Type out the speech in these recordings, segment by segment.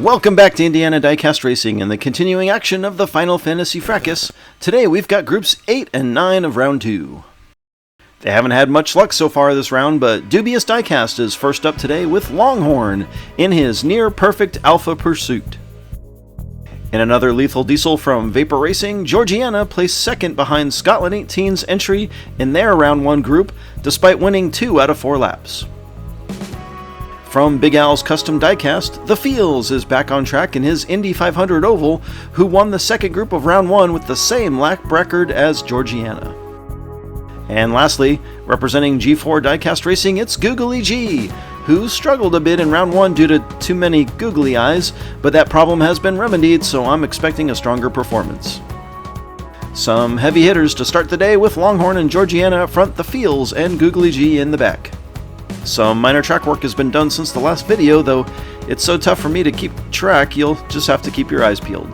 Welcome back to Indiana Diecast Racing and the continuing action of the Final Fantasy Fracas. Today we've got groups 8 and 9 of round 2. They haven't had much luck so far this round, but Dubious Diecast is first up today with Longhorn in his near-perfect Alpha Pursuit. In another lethal diesel from Vapor Racing, Georgiana placed second behind Scotland 18's entry in their round 1 group, despite winning 2 out of 4 laps. From Big Al's Custom Diecast, The Fields is back on track in his Indy 500 Oval, who won the second group of round 1 with the same lap record as Georgiana. And lastly, representing G4 Diecast Racing, it's Googly G, who struggled a bit in round 1 due to too many googly eyes, but that problem has been remedied, so I'm expecting a stronger performance. Some heavy hitters to start the day with Longhorn and Georgiana up front, The Fields and Googly G in the back. Some minor track work has been done since the last video, though it's so tough for me to keep track, you'll just have to keep your eyes peeled.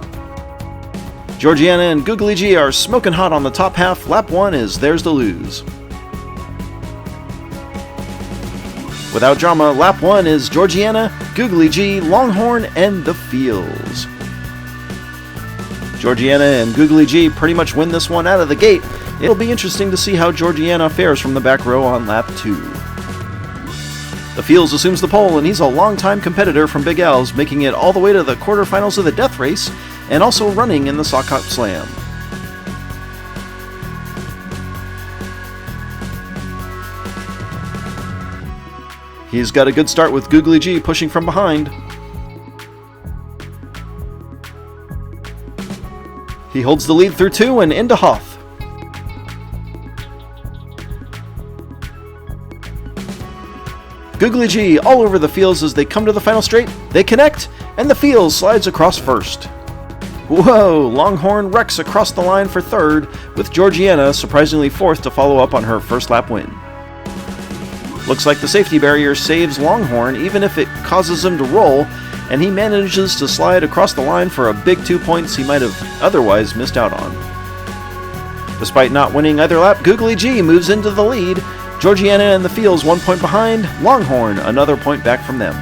Georgiana and Googly G are smoking hot on the top half. Lap 1 is theirs to lose. Without drama, lap 1 is Georgiana, Googly G, Longhorn, and The Fields. Georgiana and Googly G pretty much win this one out of the gate. It'll be interesting to see how Georgiana fares from the back row on lap 2. The Fields assumes the pole, and he's a longtime competitor from Big Al's, making it all the way to the quarterfinals of the Death Race, and also running in the Sock Hop Slam. He's got a good start with Googly G pushing from behind. He holds the lead through 2 and into Hoth. Googly G all over the Fields as they come to the final straight. They connect, and the Fields slides across first. Whoa! Longhorn wrecks across the line for third, with Georgiana surprisingly fourth to follow up on her first lap win. Looks like the safety barrier saves Longhorn even if it causes him to roll, and he manages to slide across the line for a big 2 points he might have otherwise missed out on. Despite not winning either lap, Googly G moves into the lead. Georgiana and the Fields 1 point behind, Longhorn another point back from them.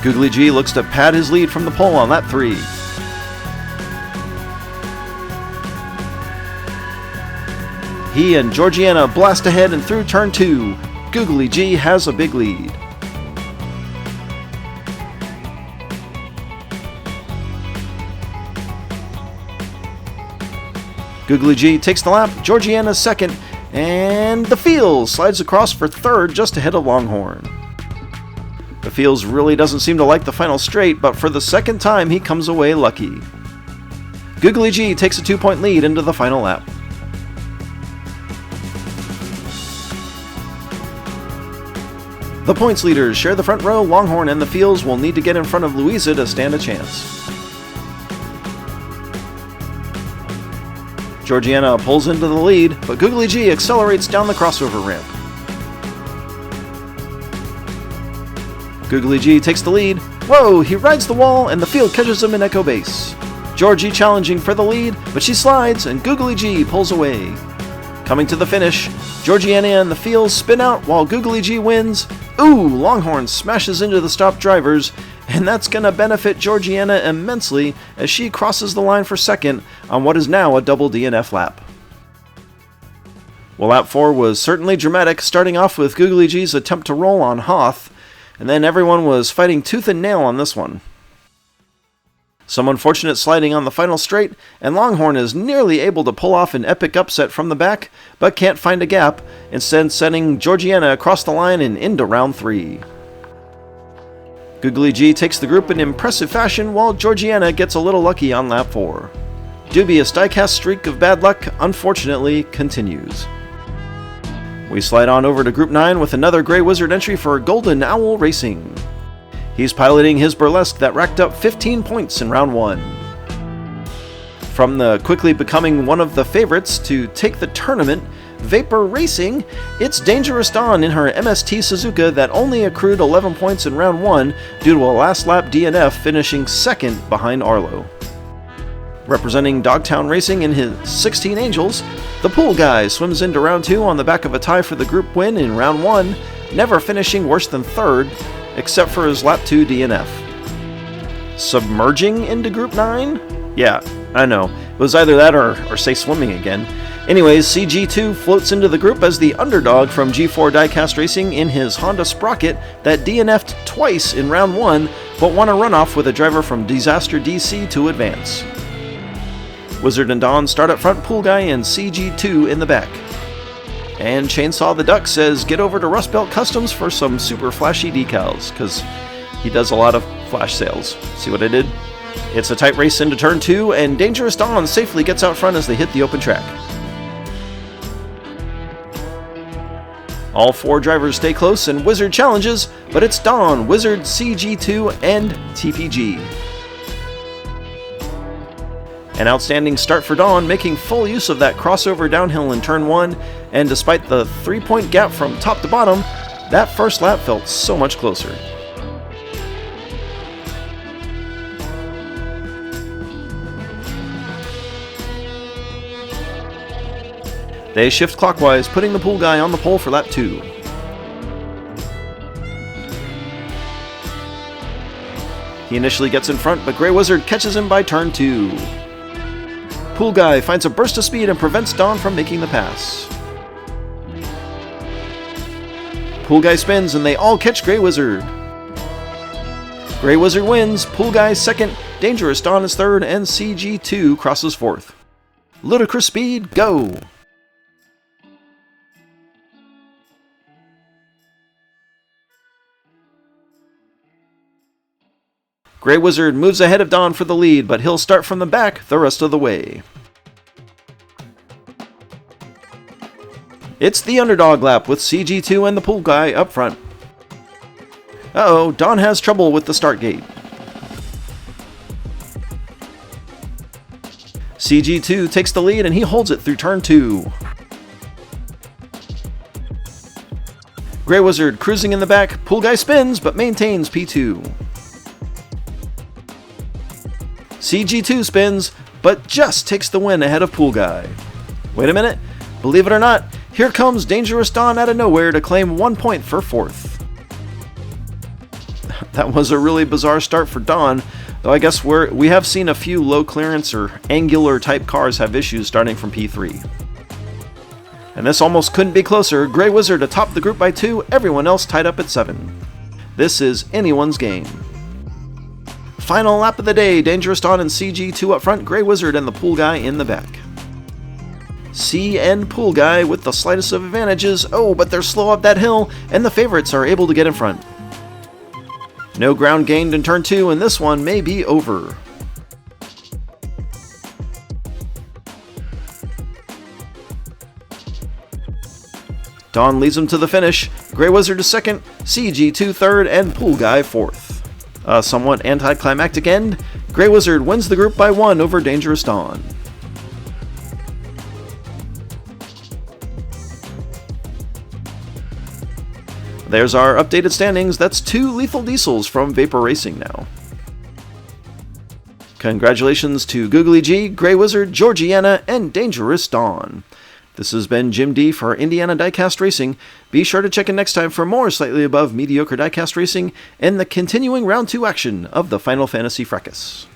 Googly G looks to pad his lead from the pole on lap 3. He and Georgiana blast ahead and through turn 2. Googly G has a big lead. Googly G takes the lap, Georgiana second, and The Fields slides across for third just ahead of Longhorn. The Fields really doesn't seem to like the final straight, but for the second time he comes away lucky. Googly G takes a 2-point lead into the final lap. The points leaders share the front row. Longhorn and The Fields will need to get in front of Louisa to stand a chance. Georgiana pulls into the lead, but Googly G accelerates down the crossover ramp. Googly G takes the lead. Whoa, he rides the wall, and the field catches him in Echo Base. Georgie challenging for the lead, but she slides, and Googly G pulls away. Coming to the finish, Georgiana and the Fields spin out while Googly G wins. Ooh, Longhorn smashes into the stopped drivers, and that's going to benefit Georgiana immensely as she crosses the line for second on what is now a double DNF lap. Well, lap 4 was certainly dramatic, starting off with Googly G's attempt to roll on Hoth, and then everyone was fighting tooth and nail on this one. Some unfortunate sliding on the final straight, and Longhorn is nearly able to pull off an epic upset from the back, but can't find a gap, instead sending Georgiana across the line and into round 3. Googly G takes the group in impressive fashion, while Georgiana gets a little lucky on lap 4. Dubious Diecast streak of bad luck, unfortunately, continues. We slide on over to Group 9 with another Grey Wizard entry for Golden Owl Racing. He's piloting his Burlesque that racked up 15 points in round 1. From the quickly becoming one of the favorites to take the tournament, Vapor Racing, it's Dangerous Dawn in her MST Suzuka that only accrued 11 points in round 1 due to a last lap DNF, finishing second behind Arlo. Representing Dogtown Racing in his 16 Angels, the Pool Guy swims into round 2 on the back of a tie for the group win in round 1, never finishing worse than third, except for his lap 2 DNF. submerging into Group 9? Yeah, I know. It was either that or say swimming again. Anyways, CG2 floats into the group as the underdog from G4 Diecast Racing in his Honda Sprocket that DNF'd twice in round 1, but won a runoff with a driver from Disaster DC to advance. Wizard and Don start up front, Pool Guy and CG2 in the back. And Chainsaw the Duck says get over to Rust Belt Customs for some super flashy decals, because he does a lot of flash sales. See what I did? It's a tight race into turn 2, and Dangerous Don safely gets out front as they hit the open track. All 4 drivers stay close and Wizard challenges, but it's Don, Wizard, CG2, and TPG. An outstanding start for Don, making full use of that crossover downhill in turn 1, and despite the 3-point gap from top to bottom, that first lap felt so much closer. They shift clockwise, putting the Pool Guy on the pole for lap 2. He initially gets in front, but Grey Wizard catches him by turn 2. Pool Guy finds a burst of speed and prevents Don from making the pass. Pool Guy spins and they all catch Grey Wizard. Grey Wizard wins, Pool Guy second, Dangerous Don is third, and CG2 crosses fourth. Ludicrous speed, go! Grey Wizard moves ahead of Don for the lead, but he'll start from the back the rest of the way. It's the underdog lap with CG2 and the Pool Guy up front. Uh-oh, Don has trouble with the start gate. CG2 takes the lead and he holds it through turn 2. Grey Wizard cruising in the back, Pool Guy spins but maintains P2. CG2 spins, but just takes the win ahead of Pool Guy. Wait a minute, believe it or not, here comes Dangerous Don out of nowhere to claim 1 point for fourth. That was a really bizarre start for Don, though I guess we have seen a few low clearance or angular type cars have issues starting from P3. And this almost couldn't be closer, Grey Wizard atop the group by 2, everyone else tied up at 7. This is anyone's game. Final lap of the day, Dangerous Don and CG2 up front, Grey Wizard and the Pool Guy in the back. C and Pool Guy with the slightest of advantages, oh, but they're slow up that hill, and the favorites are able to get in front. No ground gained in turn 2, and this one may be over. Don leads him to the finish, Grey Wizard is second, CG2 third, and Pool Guy fourth. A somewhat anticlimactic end, Grey Wizard wins the group by 1 over Dangerous Don. There's our updated standings. That's 2 lethal diesels from Vapor Racing now. Congratulations to Googly G, Grey Wizard, Georgiana, and Dangerous Don. This has been Jim D for Indiana Diecast Racing. Be sure to check in next time for more slightly above mediocre diecast racing and the continuing round 2 action of the Final Fantasy Fracas.